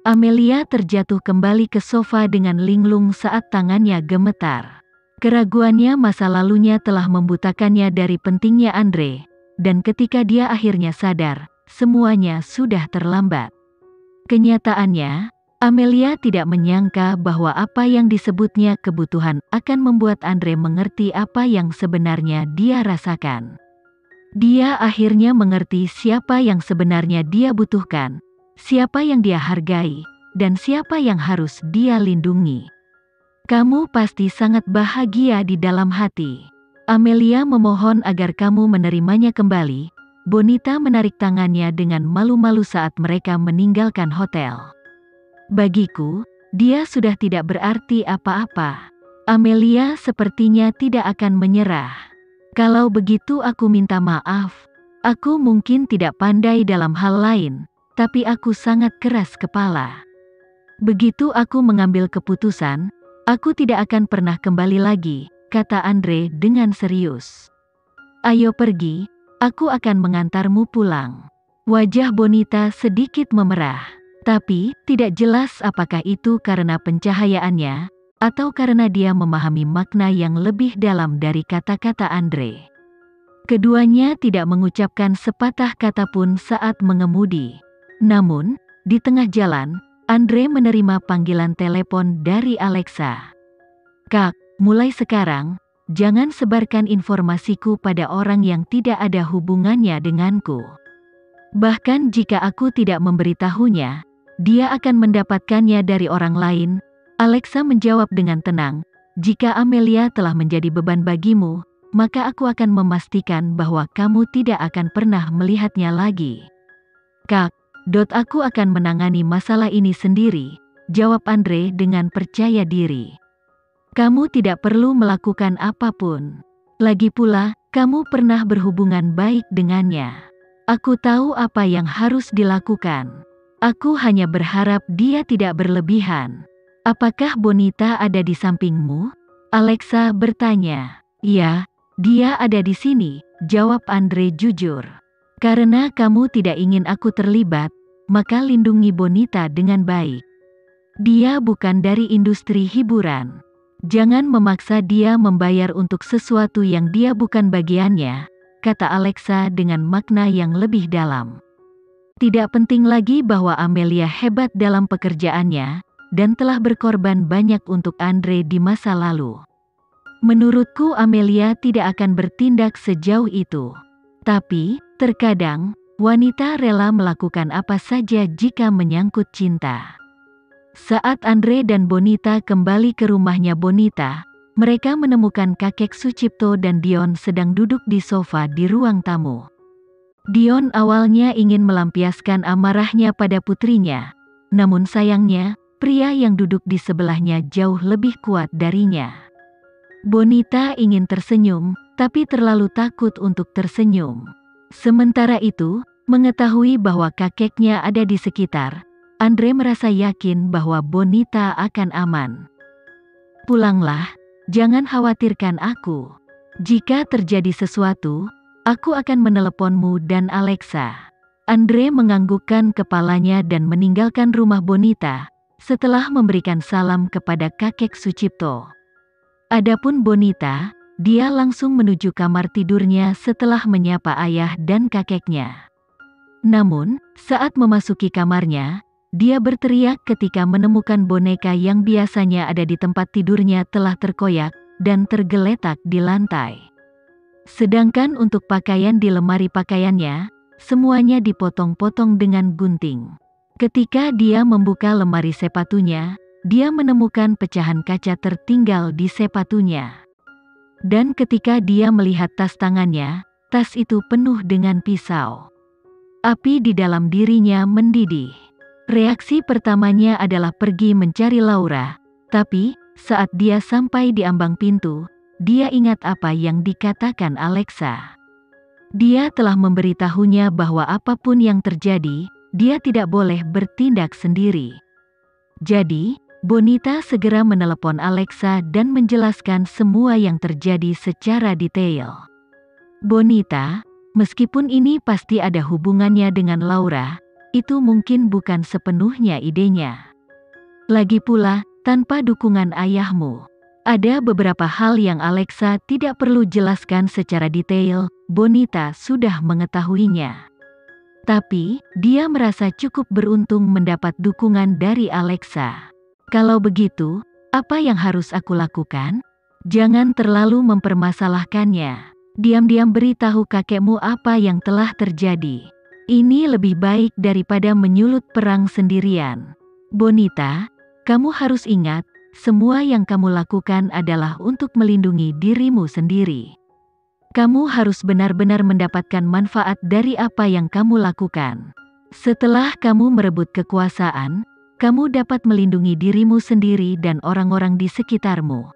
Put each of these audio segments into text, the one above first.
Amelia terjatuh kembali ke sofa dengan linglung saat tangannya gemetar. Keraguannya masa lalunya telah membutakannya dari pentingnya Andre, dan ketika dia akhirnya sadar, semuanya sudah terlambat. Kenyataannya, Amelia tidak menyangka bahwa apa yang disebutnya kebutuhan akan membuat Andre mengerti apa yang sebenarnya dia rasakan. Dia akhirnya mengerti siapa yang sebenarnya dia butuhkan, siapa yang dia hargai, dan siapa yang harus dia lindungi. Kamu pasti sangat bahagia di dalam hati. Amelia memohon agar kamu menerimanya kembali. Bonita menarik tangannya dengan malu-malu saat mereka meninggalkan hotel. Bagiku, dia sudah tidak berarti apa-apa. Amelia sepertinya tidak akan menyerah. Kalau begitu aku minta maaf. Aku mungkin tidak pandai dalam hal lain, tapi aku sangat keras kepala. Begitu aku mengambil keputusan, aku tidak akan pernah kembali lagi, kata Andre dengan serius. Ayo pergi, aku akan mengantarmu pulang. Wajah Bonita sedikit memerah, tapi tidak jelas apakah itu karena pencahayaannya, atau karena dia memahami makna yang lebih dalam dari kata-kata Andre. Keduanya tidak mengucapkan sepatah kata pun saat mengemudi. Namun, di tengah jalan, Andre menerima panggilan telepon dari Alexa. Kak, mulai sekarang, jangan sebarkan informasiku pada orang yang tidak ada hubungannya denganku. Bahkan jika aku tidak memberitahunya, dia akan mendapatkannya dari orang lain. Alexa menjawab dengan tenang, jika Amelia telah menjadi beban bagimu, maka aku akan memastikan bahwa kamu tidak akan pernah melihatnya lagi. Kak, aku akan menangani masalah ini sendiri, jawab Andre dengan percaya diri. Kamu tidak perlu melakukan apapun. Lagi pula, kamu pernah berhubungan baik dengannya. Aku tahu apa yang harus dilakukan. Aku hanya berharap dia tidak berlebihan. Apakah Bonita ada di sampingmu? Alexa bertanya. Ya, dia ada di sini, jawab Andre jujur. Karena kamu tidak ingin aku terlibat, maka lindungi Bonita dengan baik. Dia bukan dari industri hiburan. Jangan memaksa dia membayar untuk sesuatu yang dia bukan bagiannya, kata Alexa dengan makna yang lebih dalam. Tidak penting lagi bahwa Amelia hebat dalam pekerjaannya, dan telah berkorban banyak untuk Andre di masa lalu. Menurutku Amelia tidak akan bertindak sejauh itu. Tapi, terkadang, wanita rela melakukan apa saja jika menyangkut cinta. Saat Andre dan Bonita kembali ke rumahnya Bonita, mereka menemukan kakek Sucipto dan Dion sedang duduk di sofa di ruang tamu. Dion awalnya ingin melampiaskan amarahnya pada putrinya, namun sayangnya, pria yang duduk di sebelahnya jauh lebih kuat darinya. Bonita ingin tersenyum, tapi terlalu takut untuk tersenyum. Sementara itu, mengetahui bahwa kakeknya ada di sekitar, Andre merasa yakin bahwa Bonita akan aman. Pulanglah, jangan khawatirkan aku. Jika terjadi sesuatu, aku akan meneleponmu dan Alexa. Andre menganggukkan kepalanya dan meninggalkan rumah Bonita, setelah memberikan salam kepada kakek Sucipto. Adapun Bonita, dia langsung menuju kamar tidurnya setelah menyapa ayah dan kakeknya. Namun, saat memasuki kamarnya, dia berteriak ketika menemukan boneka yang biasanya ada di tempat tidurnya telah terkoyak dan tergeletak di lantai. Sedangkan untuk pakaian di lemari pakaiannya, semuanya dipotong-potong dengan gunting. Ketika dia membuka lemari sepatunya, dia menemukan pecahan kaca tertinggal di sepatunya. Dan ketika dia melihat tas tangannya, tas itu penuh dengan pisau. Api di dalam dirinya mendidih. Reaksi pertamanya adalah pergi mencari Laura, tapi saat dia sampai di ambang pintu, dia ingat apa yang dikatakan Alexa. Dia telah memberitahunya bahwa apapun yang terjadi, dia tidak boleh bertindak sendiri. Jadi, Bonita segera menelepon Alexa dan menjelaskan semua yang terjadi secara detail. Bonita, meskipun ini pasti ada hubungannya dengan Laura, itu mungkin bukan sepenuhnya idenya. Lagi pula, tanpa dukungan ayahmu, ada beberapa hal yang Alexa tidak perlu jelaskan secara detail, Bonita sudah mengetahuinya. Tapi, dia merasa cukup beruntung mendapat dukungan dari Alexa. Kalau begitu, apa yang harus aku lakukan? Jangan terlalu mempermasalahkannya. Diam-diam beritahu kakekmu apa yang telah terjadi. Ini lebih baik daripada menyulut perang sendirian. Bonita, kamu harus ingat, semua yang kamu lakukan adalah untuk melindungi dirimu sendiri. Kamu harus benar-benar mendapatkan manfaat dari apa yang kamu lakukan. Setelah kamu merebut kekuasaan, kamu dapat melindungi dirimu sendiri dan orang-orang di sekitarmu.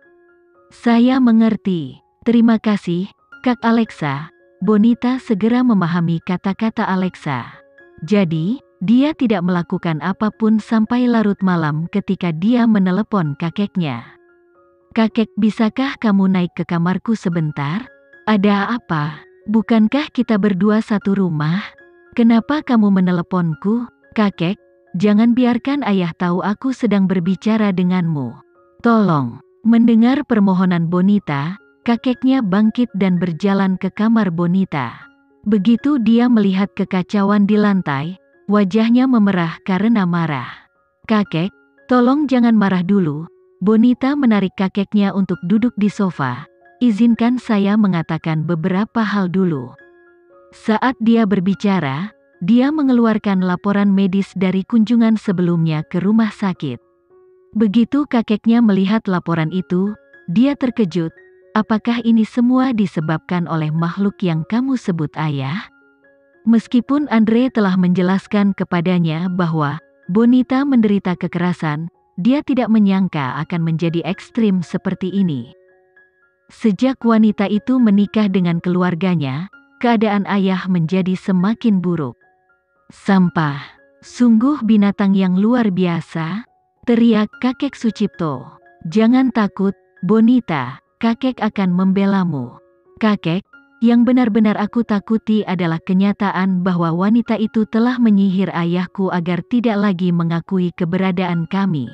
Saya mengerti. Terima kasih, Kak Alexa. Bonita segera memahami kata-kata Alexa. Jadi, dia tidak melakukan apapun sampai larut malam ketika dia menelepon kakeknya. Kakek, bisakah kamu naik ke kamarku sebentar? Ada apa? Bukankah kita berdua satu rumah? Kenapa kamu meneleponku? Kakek, jangan biarkan ayah tahu aku sedang berbicara denganmu. Tolong. Mendengar permohonan Bonita, kakeknya bangkit dan berjalan ke kamar Bonita. Begitu dia melihat kekacauan di lantai, wajahnya memerah karena marah. Kakek, tolong jangan marah dulu. Bonita menarik kakeknya untuk duduk di sofa. Izinkan saya mengatakan beberapa hal dulu. Saat dia berbicara, dia mengeluarkan laporan medis dari kunjungan sebelumnya ke rumah sakit. Begitu kakeknya melihat laporan itu, dia terkejut. Apakah ini semua disebabkan oleh makhluk yang kamu sebut ayah? Meskipun Andre telah menjelaskan kepadanya bahwa Bonita menderita kekerasan, dia tidak menyangka akan menjadi ekstrim seperti ini. Sejak wanita itu menikah dengan keluarganya, keadaan ayah menjadi semakin buruk. Sampah, sungguh binatang yang luar biasa, teriak kakek Sucipto. Jangan takut, Bonita, kakek akan membelamu. Kakek, yang benar-benar aku takuti adalah kenyataan bahwa wanita itu telah menyihir ayahku agar tidak lagi mengakui keberadaan kami.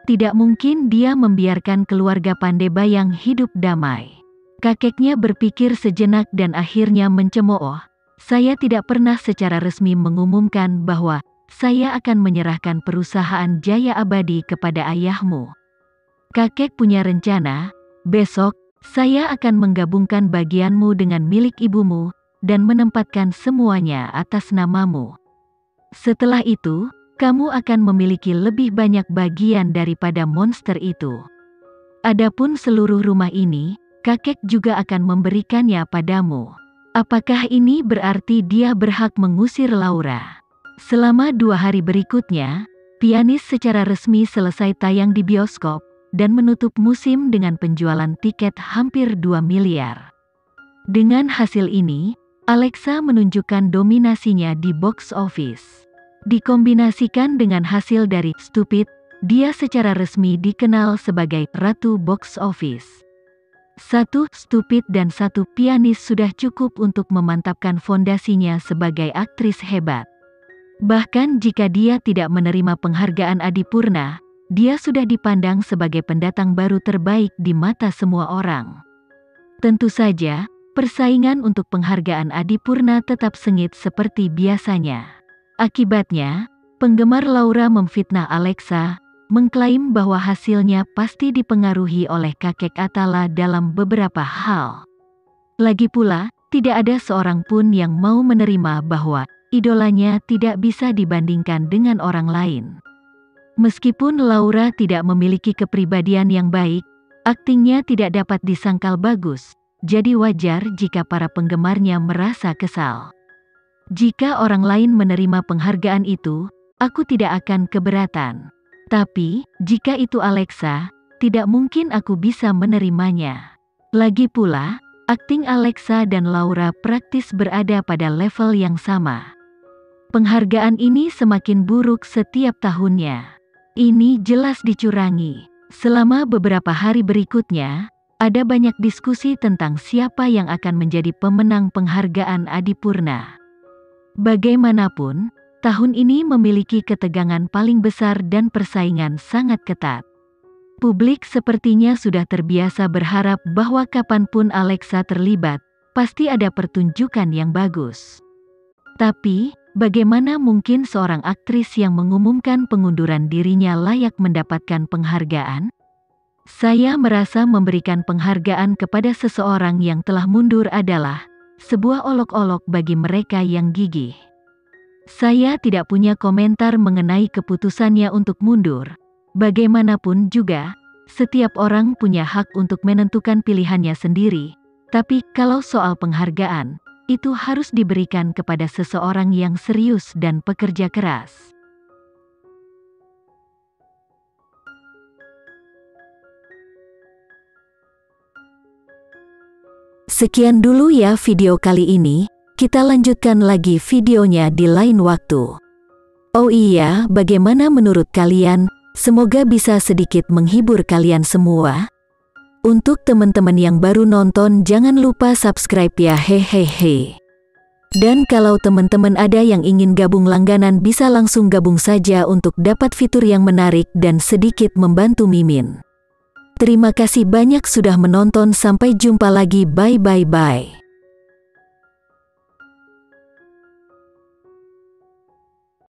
Tidak mungkin dia membiarkan keluarga Pandebayang hidup damai. Kakeknya berpikir sejenak dan akhirnya mencemooh. Saya tidak pernah secara resmi mengumumkan bahwa saya akan menyerahkan perusahaan Jaya Abadi kepada ayahmu. Kakek punya rencana, besok, saya akan menggabungkan bagianmu dengan milik ibumu, dan menempatkan semuanya atas namamu. Setelah itu, kamu akan memiliki lebih banyak bagian daripada monster itu. Adapun seluruh rumah ini, kakek juga akan memberikannya padamu. Apakah ini berarti dia berhak mengusir Laura? Selama 2 hari berikutnya, Pianis secara resmi selesai tayang di bioskop, dan menutup musim dengan penjualan tiket hampir 2 miliar. Dengan hasil ini, Alexa menunjukkan dominasinya di box office. Dikombinasikan dengan hasil dari Stupid, dia secara resmi dikenal sebagai Ratu Box Office. 1 Stupid dan 1 Pianis sudah cukup untuk memantapkan fondasinya sebagai aktris hebat. Bahkan jika dia tidak menerima penghargaan Adipurna, dia sudah dipandang sebagai pendatang baru terbaik di mata semua orang. Tentu saja, persaingan untuk penghargaan Adipurna tetap sengit seperti biasanya. Akibatnya, penggemar Laura memfitnah Alexa, mengklaim bahwa hasilnya pasti dipengaruhi oleh kakek Atala dalam beberapa hal. Lagi pula, tidak ada seorang pun yang mau menerima bahwa idolanya tidak bisa dibandingkan dengan orang lain. Meskipun Laura tidak memiliki kepribadian yang baik, aktingnya tidak dapat disangkal bagus, jadi wajar jika para penggemarnya merasa kesal. Jika orang lain menerima penghargaan itu, aku tidak akan keberatan. Tapi, jika itu Alexa, tidak mungkin aku bisa menerimanya. Lagi pula, akting Alexa dan Laura praktis berada pada level yang sama. Penghargaan ini semakin buruk setiap tahunnya. Ini jelas dicurangi. Selama beberapa hari berikutnya, ada banyak diskusi tentang siapa yang akan menjadi pemenang penghargaan Adipurna. Bagaimanapun, tahun ini memiliki ketegangan paling besar dan persaingan sangat ketat. Publik sepertinya sudah terbiasa berharap bahwa kapanpun Alexa terlibat, pasti ada pertunjukan yang bagus. Tapi, bagaimana mungkin seorang aktris yang mengumumkan pengunduran dirinya layak mendapatkan penghargaan? Saya merasa memberikan penghargaan kepada seseorang yang telah mundur adalah sebuah olok-olok bagi mereka yang gigih. Saya tidak punya komentar mengenai keputusannya untuk mundur. Bagaimanapun juga, setiap orang punya hak untuk menentukan pilihannya sendiri. Tapi kalau soal penghargaan, itu harus diberikan kepada seseorang yang serius dan pekerja keras. Sekian dulu ya video kali ini, kita lanjutkan lagi videonya di lain waktu. Oh iya, bagaimana menurut kalian? Semoga bisa sedikit menghibur kalian semua. Untuk teman-teman yang baru nonton, jangan lupa subscribe ya, hehehe. Dan kalau teman-teman ada yang ingin gabung langganan, bisa langsung gabung saja untuk dapat fitur yang menarik dan sedikit membantu Mimin. Terima kasih banyak sudah menonton, sampai jumpa lagi, bye.